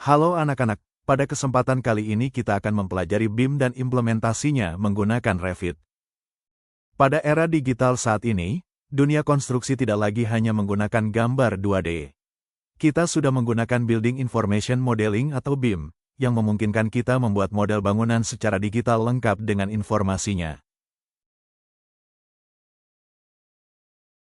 Halo anak-anak, pada kesempatan kali ini kita akan mempelajari BIM dan implementasinya menggunakan Revit. Pada era digital saat ini, dunia konstruksi tidak lagi hanya menggunakan gambar 2D. Kita sudah menggunakan Building Information Modeling atau BIM, yang memungkinkan kita membuat model bangunan secara digital lengkap dengan informasinya.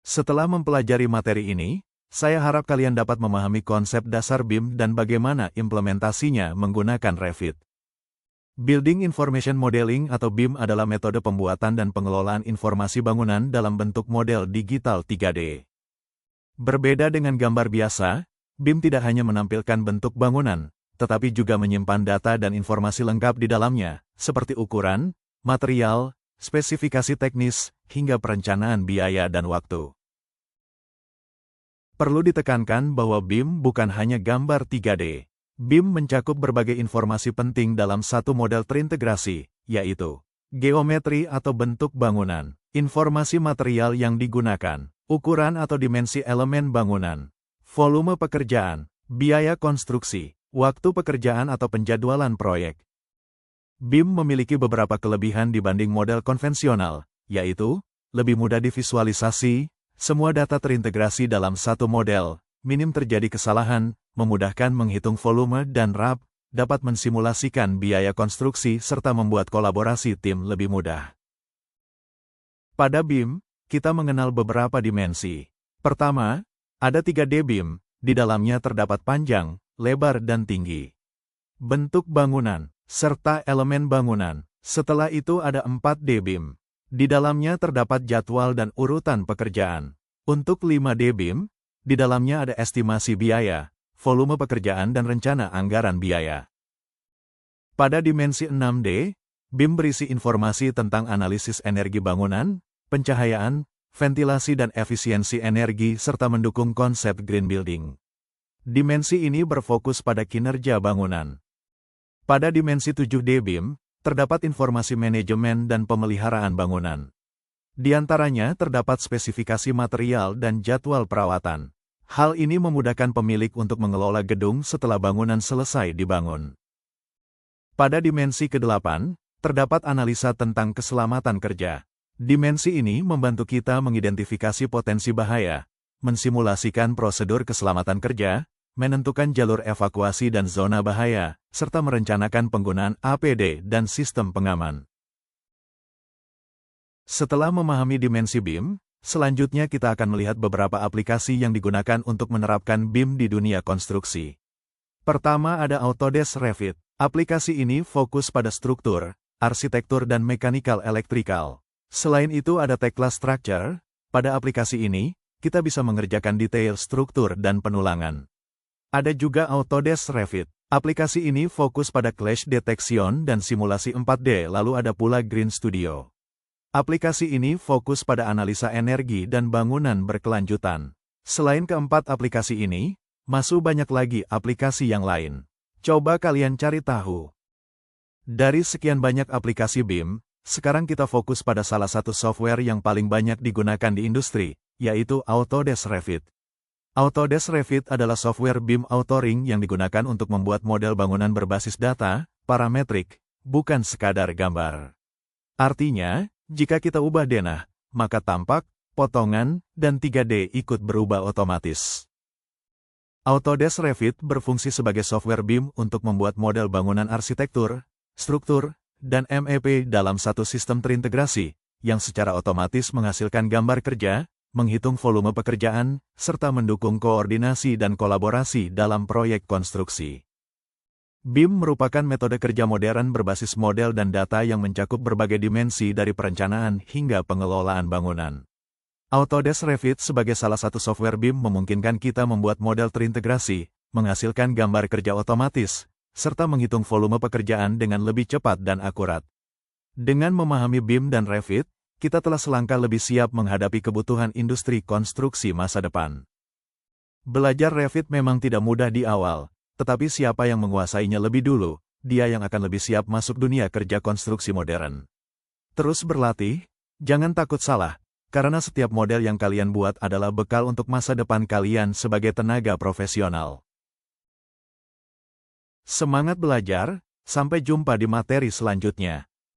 Setelah mempelajari materi ini, saya harap kalian dapat memahami konsep dasar BIM dan bagaimana implementasinya menggunakan Revit. Building Information Modeling atau BIM adalah metode pembuatan dan pengelolaan informasi bangunan dalam bentuk model digital 3D. Berbeda dengan gambar biasa, BIM tidak hanya menampilkan bentuk bangunan, tetapi juga menyimpan data dan informasi lengkap di dalamnya, seperti ukuran, material, spesifikasi teknis, hingga perencanaan biaya dan waktu. Perlu ditekankan bahwa BIM bukan hanya gambar 3D. BIM mencakup berbagai informasi penting dalam satu model terintegrasi, yaitu geometri atau bentuk bangunan, informasi material yang digunakan, ukuran atau dimensi elemen bangunan, volume pekerjaan, biaya konstruksi, waktu pekerjaan atau penjadwalan proyek. BIM memiliki beberapa kelebihan dibanding model konvensional, yaitu lebih mudah divisualisasi, semua data terintegrasi dalam satu model, minim terjadi kesalahan, memudahkan menghitung volume dan RAP, dapat mensimulasikan biaya konstruksi serta membuat kolaborasi tim lebih mudah. Pada BIM, kita mengenal beberapa dimensi. Pertama, ada 3D BIM, di dalamnya terdapat panjang, lebar dan tinggi. Bentuk bangunan, serta elemen bangunan. Setelah itu ada 4D BIM. Di dalamnya terdapat jadwal dan urutan pekerjaan. Untuk 5D BIM, di dalamnya ada estimasi biaya, volume pekerjaan dan rencana anggaran biaya. Pada dimensi 6D, BIM berisi informasi tentang analisis energi bangunan, pencahayaan, ventilasi dan efisiensi energi serta mendukung konsep green building. Dimensi ini berfokus pada kinerja bangunan. Pada dimensi 7D BIM, terdapat informasi manajemen dan pemeliharaan bangunan. Di antaranya terdapat spesifikasi material dan jadwal perawatan. Hal ini memudahkan pemilik untuk mengelola gedung setelah bangunan selesai dibangun. Pada dimensi ke-8, terdapat analisa tentang keselamatan kerja. Dimensi ini membantu kita mengidentifikasi potensi bahaya, mensimulasikan prosedur keselamatan kerja, menentukan jalur evakuasi dan zona bahaya, serta merencanakan penggunaan APD dan sistem pengaman. Setelah memahami dimensi BIM, selanjutnya kita akan melihat beberapa aplikasi yang digunakan untuk menerapkan BIM di dunia konstruksi. Pertama ada Autodesk Revit. Aplikasi ini fokus pada struktur, arsitektur dan mechanical electrical. Selain itu ada Tekla Structure. Pada aplikasi ini, kita bisa mengerjakan detail struktur dan penulangan. Ada juga Autodesk Revit. Aplikasi ini fokus pada clash detection dan simulasi 4D, lalu ada pula Green Studio. Aplikasi ini fokus pada analisa energi dan bangunan berkelanjutan. Selain keempat aplikasi ini, masih banyak lagi aplikasi yang lain. Coba kalian cari tahu. Dari sekian banyak aplikasi BIM, sekarang kita fokus pada salah satu software yang paling banyak digunakan di industri, yaitu Autodesk Revit. Autodesk Revit adalah software BIM authoring yang digunakan untuk membuat model bangunan berbasis data, parametrik, bukan sekadar gambar. Artinya, jika kita ubah denah, maka tampak, potongan, dan 3D ikut berubah otomatis. Autodesk Revit berfungsi sebagai software BIM untuk membuat model bangunan arsitektur, struktur, dan MEP dalam satu sistem terintegrasi, yang secara otomatis menghasilkan gambar kerja, menghitung volume pekerjaan, serta mendukung koordinasi dan kolaborasi dalam proyek konstruksi. BIM merupakan metode kerja modern berbasis model dan data yang mencakup berbagai dimensi dari perencanaan hingga pengelolaan bangunan. Autodesk Revit sebagai salah satu software BIM memungkinkan kita membuat model terintegrasi, menghasilkan gambar kerja otomatis, serta menghitung volume pekerjaan dengan lebih cepat dan akurat. Dengan memahami BIM dan Revit, kita telah selangkah lebih siap menghadapi kebutuhan industri konstruksi masa depan. Belajar Revit memang tidak mudah di awal, tetapi siapa yang menguasainya lebih dulu, dia yang akan lebih siap masuk dunia kerja konstruksi modern. Terus berlatih, jangan takut salah, karena setiap model yang kalian buat adalah bekal untuk masa depan kalian sebagai tenaga profesional. Semangat belajar, sampai jumpa di materi selanjutnya.